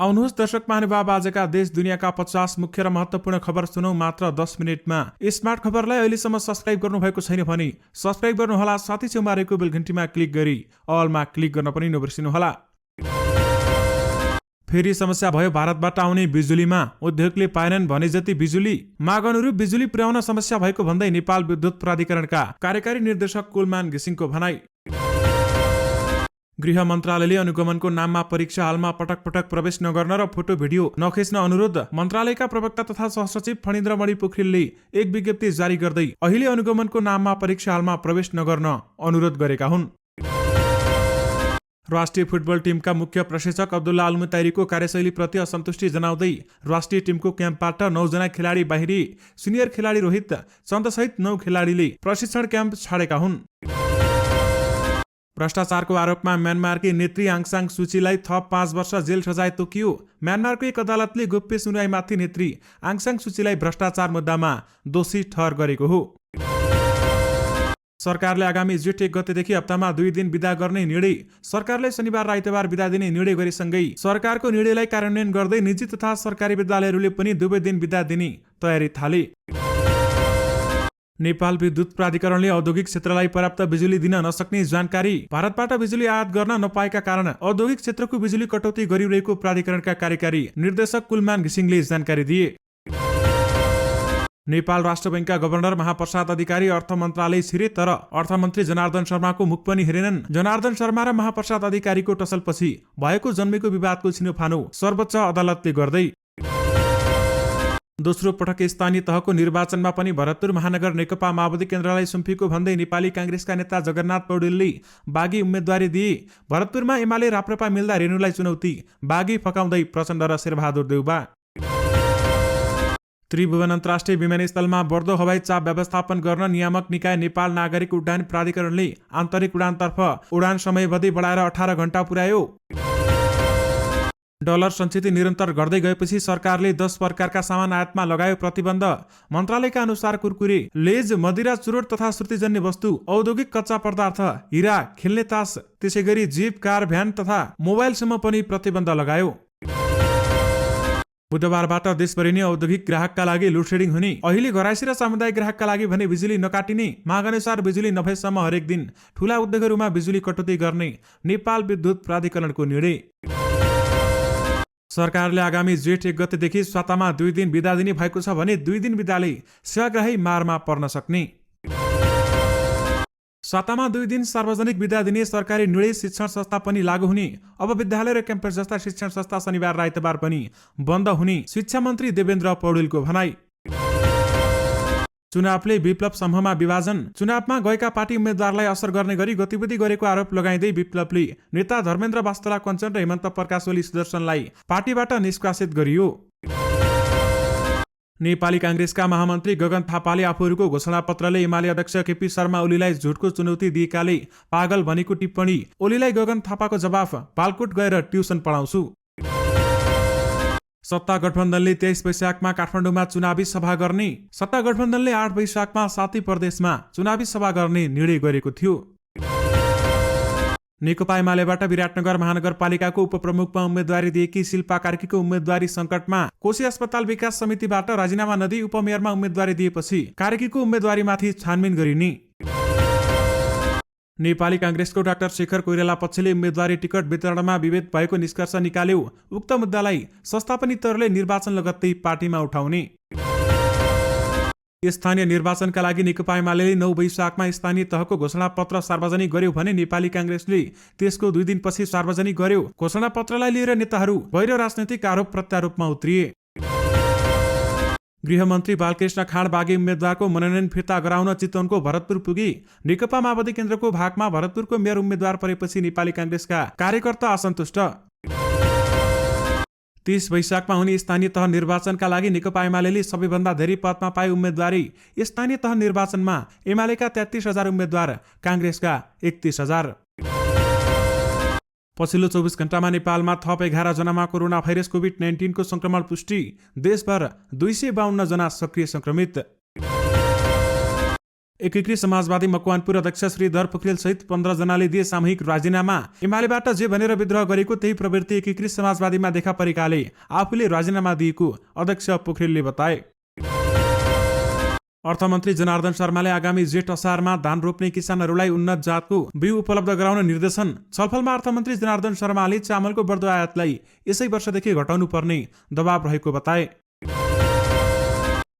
आउनुहोस् दर्शक महानुभाव, आजका देश दुनियाँका 50 मुख्य र महत्त्वपूर्ण खबर सुनौ मात्र 10 मिनेटमा। स्मार्ट खबरलाई अहिलेसम्म सब्स्क्राइब गर्नुभएको छैन भने सब्स्क्राइब गर्नुहोला, साथै छेउमा रहेको बेल घण्टीमा क्लिक गरी अलमा क्लिक गर्न पनि नबिर्सिनुहोला। फेरि समस्या भयो भारतबाट आउने बिजुलीमा। उद्योगले पाएनन् भने जति बिजुली। माग अनुरूप बिजुली पुर्याउन समस्या भएको भन्दै नेपाल विद्युत प्राधिकरणका कार्यकारी निर्देशक कुलमान घिसिङको भनाई। गृह मन्त्रालयले अनुगमनको नाममा परीक्षा हालमा पटक पटक प्रवेश नगर्न र फोटो भिडियो नखिच्न अनुरोध। मन्त्रालयका प्रवक्ता तथा सहसचिव फणीन्द्रमणि पोखरेलले एक विज्ञप्ति जारी गर्दै अहिले अनुगमनको नाममा परीक्षा हालमा प्रवेश नगर्न अनुरोध गरेका हुन्। राष्ट्रिय फुटबल टिमका मुख्य प्रशिक्षक अब्दुल्ला अलमुताइरीको कार्यशैलीप्रति असन्तुष्टि जनाउँदै राष्ट्रिय टिमको क्याम्पबाट 9 जना खेलाडी बाहिरी। सिनियर खेलाडी रोहित चन्दसहित 9 खेलाडीले प्रशिक्षण क्याम्प छाडेका हुन्। भ्रष्टाचारको आरोपमा म्यानमारकी नेत्री आङ सान सुचीलाई थप 5 वर्ष जेल सजाय तोकियो। म्यानमारको एक अदालतले गोप्य सुनवाईमाथि नेत्री आङ सान सुचीलाई भ्रष्टाचार मुद्दामा दोषी ठहर गरेको हो। सरकारले आगामी जेठ 1 गतेदेखि हप्तामा 2 दिन बिदा गर्ने निर्णय। सरकारले शनिबार र आइतबार बिदा दिने निर्णय गरेसँगै सरकारको निर्णयलाई कार्यान्वयन गर्दै निजी तथा सरकारी विद्यालयहरूले पनि 2 दिन बिदा दिने तयारी थाले। नेपाल विद्युत प्राधिकरणले औद्योगिक क्षेत्रलाई पर्याप्त बिजुली दिन नसक्ने जानकारी। भारतबाट बिजुली आयात गर्न नपाएका कारण औद्योगिक क्षेत्रको बिजुली कटौती गरिरहेको प्राधिकरणका कार्यकारी निर्देशक कुलमान घिसिङले जानकारी दिए। नेपाल राष्ट्र बैंकका गभर्नर महाप्रसाद अधिकारी अर्थ मन्त्रालय छिरे, तर अर्थमन्त्री जनार्दन शर्माको मुख पनि हेरेनन्। जनार्दन शर्मा र महाप्रसाद अधिकारीको टसलपछि भएको जन्मेको विवादको छिनोफानो सर्वोच्च अदालतले गर्दै दोस्रो पटक स्थानीय तहको निर्वाचनमा पनि भरतपुर महानगर नेकपा माओवादी केन्द्रलाई सुम्पिएको भन्दै नेपाली कांग्रेसका नेता जगन्नाथ पौडेलले बागी उम्मेदवारी दिए। भरतपुरमा एमाले राप्रपा मिल्दा रेणुलाई चुनौती, बागी फकाउँदै प्रचण्ड र शेरबहादुर देउबा। त्रिभुवन अन्तर्राष्ट्रिय विमानस्थलमा बढ्दो हवाई चाप व्यवस्थापन गर्न नियामक निकाय नेपाल नागरिक उड्डयन प्राधिकरणले आन्तरिक उडानतर्फ उडान समयावधि बढाएर 18 घण्टा पुर्यायो। डलर सञ्चित निरन्तर गर्दै गएपछि सरकारले 10 प्रकारका सामान आयातमा लगायो प्रतिबन्ध। मन्त्रालयका अनुसार कुरकुरे, लेज, मदिरा, चुरोट तथा श्रुतिजन्य वस्तु, औद्योगिक कच्चा पदार्थ, हिरा, खेल्ने तास, त्यसैगरी जीप, कार, भ्यान तथा मोबाइलसम्म पनि प्रतिबन्ध लगायो। बुधबारबाट देशभरि नै औद्योगिक ग्राहकका लागि लोडसेडिङ हुने। अहिले घरायसी र सामुदायिक ग्राहकका लागि भने बिजुली नकाटिने। माग अनुसार बिजुली नभएसम्म हरेक दिन ठूला उद्योगहरूमा बिजुली कटौती गर्ने नेपाल विद्युत प्राधिकरणको निर्णय। सरकारले आगामी जेठ 1 गतेदेखि स्वातामा 2 दिन बिदा दिने भएको छ भने 2 दिन बिदाले सेवाग्राही मारमा पर्न सक्ने। स्वातामा 2 दिन सार्वजनिक बिदा दिने सरकारी निर्णय। शिक्षण संस्था पनि लागू हुने। अब विद्यालय र क्याम्पस जस्ता शिक्षण संस्था शनिबार र आइतबार पनि बन्द हुने शिक्षा मन्त्री देवेन्द्र पौडेलको भनाई। चुनावले विप्लव समूहमा विभाजन। चुनावमा गएका पार्टी उम्मेद्वारलाई असर गर्ने गरी गतिविधि गरेको आरोप लगाइँदै विप्लवले नेता धर्मेन्द्र वास्तोला कञ्चन र हेमन्त प्रकाश ओली सुदर्शनलाई पार्टीबाट निष्कासित गरियो। नेपाली कांग्रेसका महामन्त्री गगन थापाले आफूहरूको घोषणापत्रले एमाले अध्यक्ष केपी शर्मा ओलीलाई झुटको चुनौती दिएकाले पागल भनेको टिप्पणी। ओलीलाई गगन थापाको जवाफ, बालकोट गएर ट्युसन पढाउँछु। सत्ता गठबन्धनले 23 वैशाखमा काठमाडौँमा चुनावी सभा गर्ने। सत्ता गठबन्धनले 8 वैशाखमा 7 प्रदेशमा चुनावी सभा गर्ने निर्णय गरेको थियो। नेकपा एमालेबाट विराटनगर महानगरपालिकाको उपप्रमुखमा उम्मेदवारी दिएकी शिल्पा कार्कीको उम्मेदवारी संकटमा। कोशी अस्पताल विकास समितिबाट राजीनामा नदिई उपमेयरमा उम्मेदवारी दिएपछि कार्कीको उम्मेदवारीमाथि छानबिन गरिने। नेपाली कांग्रेसको डाक्टर शेखर कोइराला पक्षले उम्मेदवारी टिकट वितरणमा विभेद भएको निष्कर्ष निकाल्यो। उक्त मुद्दालाई संस्थापन तहले निर्वाचन लगत्तै पार्टीमा उठाउने। स्थानीय निर्वाचनका लागि नेकपा एमाले 9 वैशाखमा स्थानीय तहको घोषणापत्र सार्वजनिक गर्यो भने नेपाली कांग्रेसले त्यसको 2 दिनपछि सार्वजनिक गर्यो। घोषणापत्रलाई लिएर नेताहरू गैर राजनैतिक आरोप प्रत्यारोपमा उत्रिए। गृहमन्त्री बालकृष्ण खाँड बागी उम्मेद्वारको मनोनयन फिर्ता गराउन चितवनको भरतपुर पुगे। नेकपा माओवादी केन्द्रको भागमा भरतपुरको मेयर उम्मेद्वार परेपछि नेपाली कांग्रेसका कार्यकर्ता असन्तुष्ट। 30 वैशाखमा हुने स्थानीय तह निर्वाचनका लागि नेकपा एमाले सबैभन्दा धेरै पदमा पाए उम्मेदवारी। स्थानीय तह निर्वाचनमा एमालेका 33,000 उम्मेद्वार, कांग्रेसका 31,000। पछिल्लो 24 घण्टामा नेपालमा थप 11 जनामा कोरोना भाइरस कोभिड-19 को संक्रमण पुष्टि। देशभर 252 जना सक्रिय संक्रमित। एकीकृत समाजवादी मकवानपुर अध्यक्ष श्री दर पोखरेल सहित 15 जनाले दिए सामूहिक राजीनामा। एमालेबाट जे भनेर विद्रोह गरेको त्यही प्रवृत्ति एकीकृत समाजवादीमा देखा परेकाले आफूले राजीनामा दिएको अध्यक्ष पोखरेलले बताए। अर्थमन्त्री जनार्दन शर्माले आगामी जेठ असारमा धान रोप्ने किसानहरूलाई उन्नत जातको बिउ उपलब्ध गराउन निर्देशन। छलफलमा अर्थमन्त्री जनार्दन शर्माले चामलको बढ्दो आयातलाई यसै वर्षदेखि घटाउनु पर्ने दबाव रहेको बताए।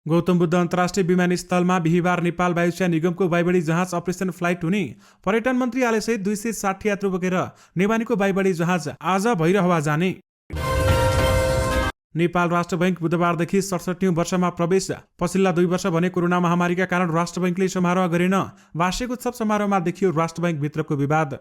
गौतम बुद्ध अन्तर्राष्ट्रिय विमानस्थलमा बिहिबार नेपाल वायुसेना निगमको वायुबडी जहाज अपरेसन फ्लाइट हुने। पर्यटन मन्त्रीसहित 260 यात्रु बोकेर नेवानीको वायुबडी जहाज आज भैरहवा जाने। नेपाल राष्ट्र बैंक बुधबारदेखि 67औं वर्षमा प्रवेश। पछिल्ला 2 वर्ष भने कोरोना महामारीका कारण राष्ट्र बैंकले समारोह गरेन। वार्षिक उत्सव समारोहमा देखियो राष्ट्र बैंक भित्रको विवाद।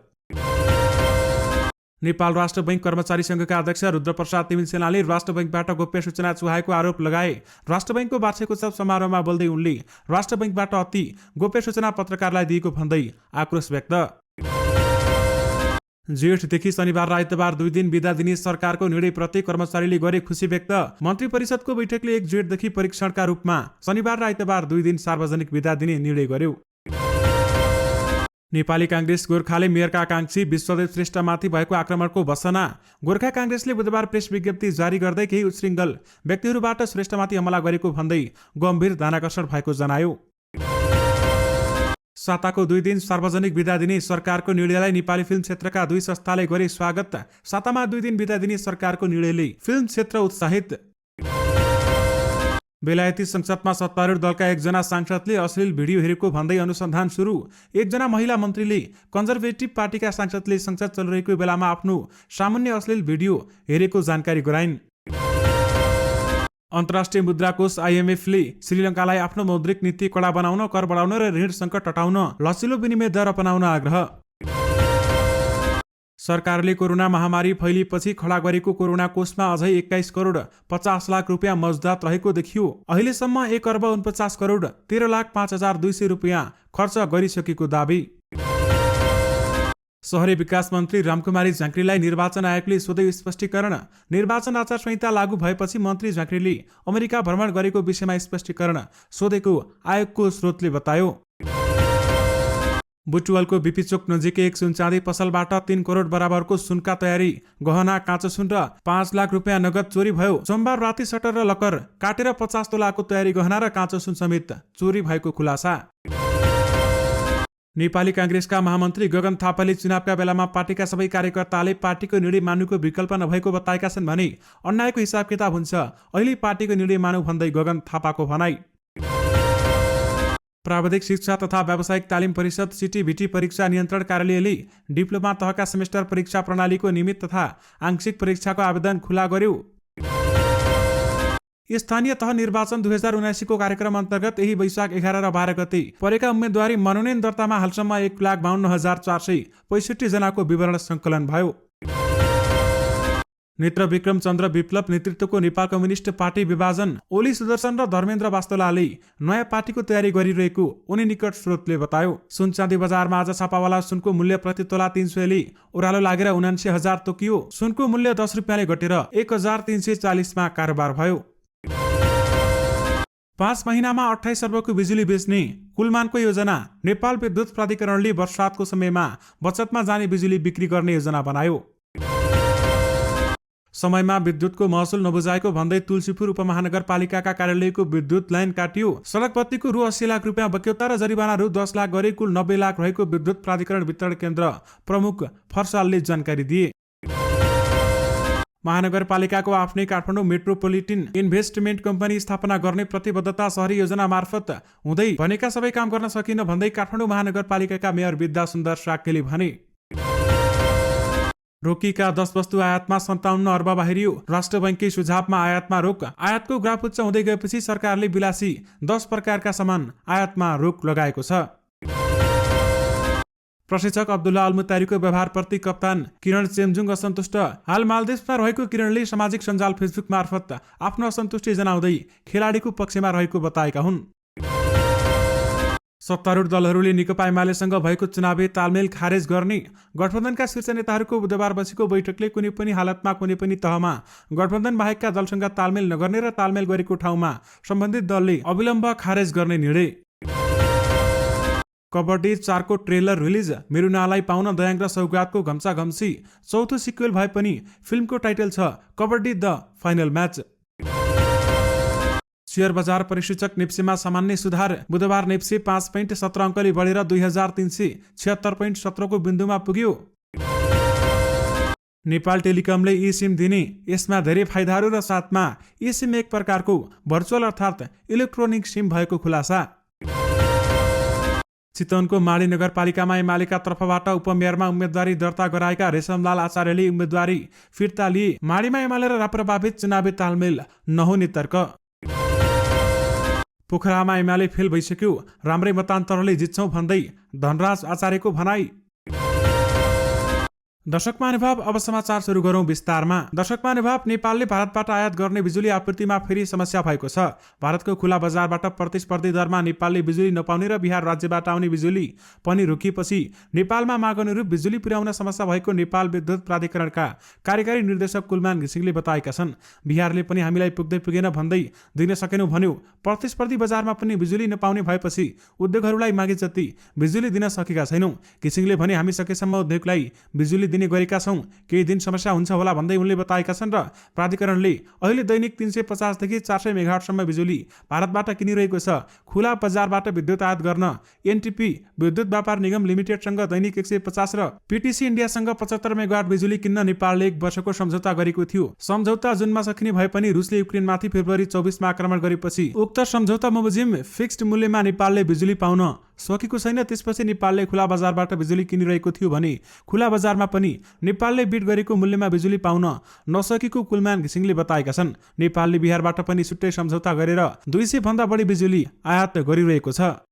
नेपाल राष्ट्र बैंक कर्मचारी संघका अध्यक्ष रुद्रप्रसाद तिमिलसेनाले राष्ट्र बैंकबाट गोप्य सूचना चुहाएको आरोप लगाए। राष्ट्र बैंकको वार्षिक उत्सव समारोहमा बोल्दै उनले राष्ट्र बैंकबाट अति गोप्य सूचना पत्रकारलाई दिएको भन्दै आक्रोश व्यक्त। जेठदेखि शनिबार र आइतबार 2 दिन बिदा दिने सरकारको निर्णयप्रति कर्मचारीले गरे खुसी व्यक्त। मन्त्री परिषदको बैठकले 1 जेठदेखि परीक्षणका रूपमा शनिबार र आइतबार 2 दिन सार्वजनिक बिदा दिने निर्णय गर्यो। नेपाली कांग्रेस गोर्खाले मेयरका आकांक्षी विश्वदेव श्रेष्ठमाथि भएको आक्रमणको भर्त्सना। गोर्खा कांग्रेसले बुधबार प्रेस विज्ञप्ति जारी गर्दै केही उच्छृङ्खल व्यक्तिहरूबाट श्रेष्ठमाथि हमला गरेको भन्दै गम्भीर ध्यानाकर्षण भएको जनायो। साताको 2 दिन सार्वजनिक बिदा दिने सरकारको निर्णयलाई नेपाली फिल्म क्षेत्रका 2 संस्थाले गरे स्वागत। सातामा 2 दिन बिदा दिने सरकारको निर्णयले फिल्म क्षेत्र उत्साहित। बेलायती संसदमा सत्तारूढ दलका 1 जना सांसदले अश्लील भिडियो हेरेको भन्दै अनुसन्धान सुरु। 1 जना महिला मन्त्रीले कन्जर्भेटिभ पार्टीका सांसदले संसद चलिरहेको बेलामा आफ्नो सामान्य अश्लील भिडियो हेरेको जानकारी गराइन्। अन्तर्राष्ट्रिय मुद्रा कोष IMF ले श्रीलङ्कालाई आफ्नो मौद्रिक नीति कडा बनाउन, कर बढाउन र ऋण सङ्कट हटाउन लचिलो विनिमय दर अपनाउन आग्रह। सरकारले कोरोना महामारी फैलिएपछि खडा गरेको कोरोना कोषमा अझै 21 करोड 50 लाख रुपियाँ मौजुदात रहेको देखियो। अहिलेसम्म 1 अर्ब 49 करोड 13 लाख 5,200 रुपियाँ खर्च गरिसकेको दाबी। शहरी विकास मन्त्री रामकुमारी झाँक्रीलाई निर्वाचन आयोगले सोधे स्पष्टीकरण। निर्वाचन आचार संहिता लागू भएपछि मन्त्री झाँक्रीले अमेरिका भ्रमण गरेको विषयमा स्पष्टीकरण सोधेको आयोगको स्रोतले बतायो। बुटवलको बीपी चोक नजिकै एक सुनचाँदी पसलबाट 3 करोड बराबरको सुनका तयारी गहना, काँचो सुन र 5 लाख रुपियाँ नगद चोरी भयो। सोमबार राति सटर र लकर काटेर 50 तोलाको तयारी गहना र काँचो सुन समेत चोरी भएको खुलासा। नेपाली कांग्रेसका महामन्त्री गगन थापाले चुनावका बेलामा पार्टीका सबै कार्यकर्ताले पार्टीको निर्णय मान्नुको विकल्प नभएको बताएका छन् भने अन्यायको हिसाब किताब हुन्छ। अहिले पार्टीको निर्णय मानु भन्दै गगन थापाको भनाई। प्राविधिक शिक्षा तथा व्यावसायिक तालिम परिषद CTVT परीक्षा नियन्त्रण कार्यालयले डिप्लोमा तहका सेमेस्टर परीक्षा प्रणालीको नियमित तथा आंशिक परीक्षाको आवेदन खुला गर्यो। स्थानीय तह निर्वाचन 2079 को कार्यक्रम अन्तर्गत यही वैशाख 11 र 12 गते परेका उम्मेदवारी मनोनयन दर्तामा हालसम्म 1,52,465 जनाको विवरण सङ्कलन भयो। नेत्र विक्रम चन्द्र विप्लव नेतृत्वको नेपाल कम्युनिस्ट पार्टी विभाजन ओली सुदर्शन र धर्मेन्द्र वास्तोलाले नयाँ पार्टीको तयारी गरिरहेको उनी निकट स्रोतले बतायो। सुनचाँदी बजारमा आज छापावाला सुनको मूल्य प्रति तोला 300 ले ओह्रालो लागेर 79,000 तोकियो। सुनको मूल्य 10 रुपियाँले घटेर 1,340 मा कारोबार भयो। 5 महिनामा 28 अर्बको बिजुली बेच्ने कुलमानको योजना। नेपाल विद्युत प्राधिकरणले वर्षातको समयमा बचतमा जाने बिजुली बिक्री गर्ने योजना बनायो। समयमा विद्युतको महसुल नबुझाएको भन्दै तुलसीपुर उपमहानगरपालिकाका कार्यालयको विद्युत लाइन काटियो। सडक बत्तीको रु 80 लाख रुपियाँ बक्यौता र जरिवाना रु 10 लाख गरी कुल 90 लाख रहेको विद्युत प्राधिकरण वितरण केन्द्र प्रमुख फर्सालले जानकारी दिए। महानगरपालिकाको आफ्नै काठमाडौँ मेट्रोपोलिटन इन्भेस्टमेन्ट कम्पनी स्थापना गर्ने प्रतिबद्धता शहरी योजना मार्फत हुँदै भनेका सबै काम गर्न सकिन भन्दै काठमाडौँ महानगरपालिकाका मेयर विद्या सुन्दर साक्यले भने। रोकिएका 10 वस्तु आयातमा 57 अर्ब बाहिरियो। राष्ट्र बैंककै सुझावमा आयातमा रोक। आयातको ग्राफ उच्च हुँदै गएपछि सरकारले विलासी 10 प्रकारका सामान आयातमा रोक लगाएको छ। प्रशिक्षक अब्दुल्ला अल्मुतारीको व्यवहारप्रति कप्तान किरण चेम्जुङ असन्तुष्ट। हाल मालदिप्समा रहेको किरणले सामाजिक सञ्जाल फेसबुक मार्फत आफ्नो असन्तुष्टि जनाउँदै खेलाडीको पक्षमा रहेको बताएका हुन्। सत्तारूढ दलहरूले नेकपा एमालेसँग भएको चुनावी तालमेल खारेज गर्ने। गठबन्धनका शीर्ष नेताहरूको बुधबार बसेको बैठकले कुनै पनि हालतमा कुनै पनि तहमा गठबन्धन बाहेकका दलसँग तालमेल नगर्ने र तालमेल गरेको ठाउँमा सम्बन्धित दलले अविलम्ब खारेज गर्ने निर्णय। कबड्डी 4 को ट्रेलर रिलिज, मेरुनालाई पाउन दयाङ र सौगातको घम्साघम्सी। चौथो सिक्वेल भए पनि फिल्मको टाइटल छ kabaddi the final match. Share बजार परिसूचक नेप्सीमा सामान्य सुधार, बुधबार नेप्सी 5.17 अङ्कले बढेर 2376.17 को बिन्दुमा पुग्यो। नेपाल टेलिकमले ई सिम दिने, यसमा धेरै फाइदाहरू र साथमा ई सिम एक प्रकारको भर्चुअल अर्थात् इलेक्ट्रोनिक सिम भएको खुलासा। चितवनको माडी नगरपालिकामा एमालेका तर्फबाट उपमेयरमा उम्मेदवारी दर्ता गराएका रेशमलाल आचार्यले उम्मेदवारी फिर्ता लिए। माडीमा एमाले र राप्रपाबीच चुनावी तालमेल नहुने तर्क। पोखरामा एमाले फेल भइसक्यो, राम्रै मतान्तरले जित्छौं भन्दै धनराज आचार्यको भनाई। दर्शक महानुभाव, अब समाचार सुरु गरौं विस्तारमा। दर्शक महानुभाव, नेपालले भारतबाट आयात गर्ने बिजुली आपूर्तिमा फेरि समस्या भएको छ। भारतको खुला बजारबाट प्रतिस्पर्धी दरमा नेपालले बिजुली नपाउने र बिहार राज्यबाट आउने बिजुली पनि रोकिएपछि नेपालमा माग अनुरूप बिजुली पुर्याउन समस्या भएको नेपाल विद्युत प्राधिकरणका कार्यकारी निर्देशक कुलमान घिसिङले बताएका छन्। बिहारले पनि हामीलाई पुग्दै पुगेन भन्दै दिन सकेनौं भन्यो। प्रतिस्पर्धी बजारमा पनि बिजुली नपाउने भएपछि उद्योगहरूलाई मागे जति बिजुली दिन सकेका छैनौं। घिसिङले भने हामी सकेसम्म उद्योगलाई बिजुली दिने गरेका छौं, केही दिन समस्या हुन्छ होला भन्दै उनले बताएका छन्। र प्राधिकरणले अहिले दैनिक 350 देखि 400 मेगाहर्टसम्म बिजुली भारतबाट किनिरहेको छ। खुला बजारबाट विद्युत आयात गर्न एनटिपी विद्युत व्यापार निगम लिमिटेडसँग दैनिक 150 र पीटीसी इन्डियासँग 75 मेगावाट बिजुली किन्न नेपालले 1 वर्षको सम्झौता गरेको थियो। सम्झौता जुनमा सकिने भए पनि रुसले युक्रेनमाथि फेब्रुअरी 24 मा आक्रमण गरेपछि उक्त सम्झौता बमोजिम फिक्स्ड मूल्यमा नेपालले बिजुली पाउन सकेको छैन। त्यसपछि नेपालले खुला बजारबाट बिजुली किनिरहेको थियो भने खुला बजारमा पनि नेपालले बिड गरेको मूल्यमा बिजुली पाउन नसकेको कुलमान घिसिङले बताएका छन्। नेपालले बिहारबाट पनि छुट्टै सम्झौता गरेर 200 भन्दा बढी बिजुली आयात गरिरहेको छ।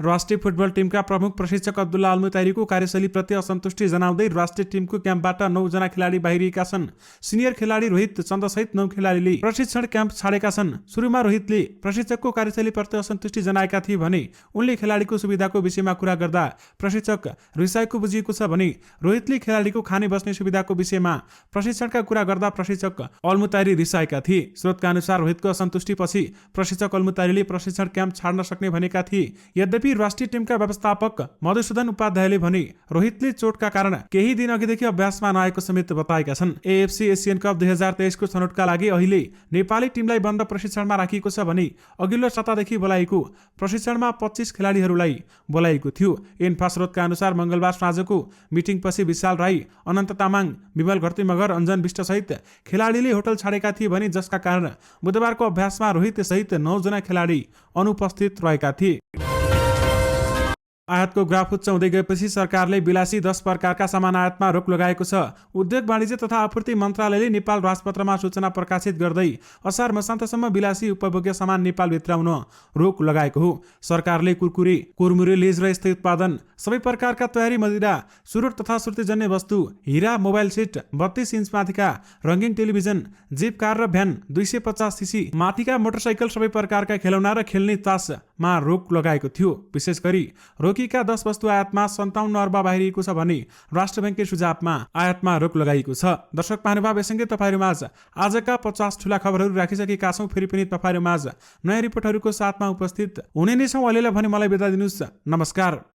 राष्ट्रिय फुटबल टिमका प्रमुख प्रशिक्षक अब्दुल्ला अल्मुताइरीको कार्यशैलीप्रति असन्तुष्टि जनाउँदै राष्ट्रिय टिमको क्याम्पबाट 9 जना खेलाडी बाहिरिएका छन्। सिनियर खेलाडी रोहित चन्दसहित 9 खेलाडीले प्रशिक्षण क्याम्प छाडेका छन्। सुरुमा रोहितले प्रशिक्षकको कार्यशैलीप्रति असन्तुष्टि जनाएका थिए भने उनले खेलाडीको सुविधाको विषयमा कुरा गर्दा प्रशिक्षक रिसाएको बुझिएको छ भने रोहितले खेलाडीको खाने बस्ने सुविधाको विषयमा प्रशिक्षणका कुरा गर्दा प्रशिक्षक अल्मुताइरी रिसाएका थिए। स्रोतका अनुसार रोहितको असन्तुष्टिपछि प्रशिक्षक अल्मुताइरीले प्रशिक्षण क्याम्प छाड्न सक्ने भनेका थिए। यद्यपि राष्ट्रिय टिमका व्यवस्थापक मधुसूदन उपाध्यायले भने रोहितले चोटका कारण केही दिन अघिदेखि अभ्यासमा नआएको समेत बताएका छन्। एएफसी एसियन कप 2023 को छनौटका लागि अहिले नेपाली टिमलाई बन्द प्रशिक्षणमा राखिएको छ भने अघिल्लो सातादेखि बोलाएको प्रशिक्षणमा 25 खेलाडीहरूलाई बोलाएको थियो। इन्फा स्रोतका अनुसार मंगलबार साँझको मिटिङपछि विशाल राई, अनन्त तामाङ, विमल घरती मगर, अञ्जन विष्ट सहित खेलाडीले होटल छाडेका थिए भने जसका कारण बुधबारको अभ्यासमा रोहित सहित 9 जना खेलाडी अनुपस्थित रहेका थिए। आयातको ग्राफ उच्च हुँदै गएपछि सरकारले विलासी 10 प्रकारका सामान आयातमा रोक लगाएको छ। उद्योग वाणिज्य तथा आपूर्ति मन्त्रालयले नेपाल राजपत्रमा सूचना प्रकाशित गर्दै असार मसान्तसम्म विलासी उपभोग्य सामान नेपाल भित्राउन रोक लगाएको हो। सरकारले कुरकुरे, कुरमुरे, लेज र यस्तै उत्पादन, सबै प्रकारका तयारी मदिरा, सुरुट तथा श्रुतिजन्य वस्तु, हिरा, मोबाइल सेट, 32 इन्च माथिका रङ्गीन टेलिभिजन, जिप कार र भ्यान, 250 सीसी माथिका मोटरसाइकल, सबै प्रकारका खेलौना र खेल्ने तासमा रोक लगाएको थियो। विशेष गरी रोकिएका 10 वस्तु आयातमा 57 अर्ब बाहिरिएको छ भने राष्ट्र ब्याङ्ककै सुझावमा आयातमा रोक लगाइएको छ। दर्शक महानुभाव, यससँगै तपाईँहरूमाझ आजका 50 ठूला खबरहरू राखिसकेका छौँ। फेरि पनि तपाईँहरूमाझ नयाँ रिपोर्टहरूको साथमा उपस्थित हुने नै छौँ। अहिलेलाई भने मलाई बिदा दिनुहोस्। नमस्कार।